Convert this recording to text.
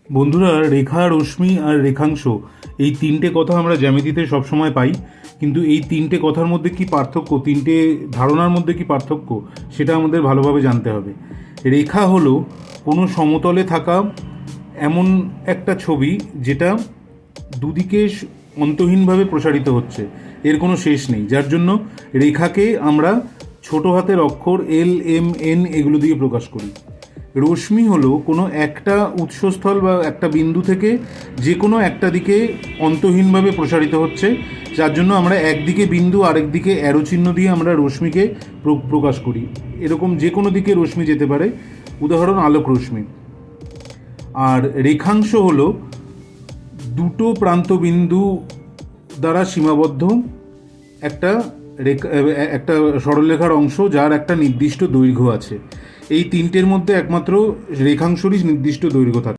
বন্ধুরা, রেখা, রশ্মি আর রেখাংশ এই তিনটে কথা আমরা জ্যামিতিতে সবসময় পাই। কিন্তু এই তিনটে কথার মধ্যে কি পার্থক্য, তিনটে ধারণার মধ্যে কি পার্থক্য, সেটা আমাদের ভালোভাবে জানতে হবে। রেখা হলো কোনো সমতলে থাকা এমন একটা ছবি যেটা দুদিকে অন্তহীনভাবে প্রসারিত হচ্ছে, এর কোনো শেষ নেই, যার জন্য রেখাকে আমরা ছোট হাতের অক্ষর এল, এম, এন এগুলো দিয়ে প্রকাশ করি। রশ্মি হলো কোনো একটা উৎসস্থল বা একটা বিন্দু থেকে যে কোনো একটা দিকে অন্তহীনভাবে প্রসারিত হচ্ছে, যার জন্য আমরা একদিকে বিন্দু আরেক দিকে অ্যারো চিহ্ন দিয়ে আমরা রশ্মিকে প্রকাশ করি। এরকম যে কোনো দিকে রশ্মি যেতে পারে, উদাহরণ আলোক রশ্মি। আর রেখাংশ হলো দুটো প্রান্তবিন্দু দ্বারা সীমাবদ্ধ একটা রেখা, একটা সরলরেখার অংশ যার একটা নির্দিষ্ট দৈর্ঘ্য আছে। এই তিনটের মধ্যে একমাত্র রেখাংশেরই নির্দিষ্ট দৈর্ঘ্য থাকে।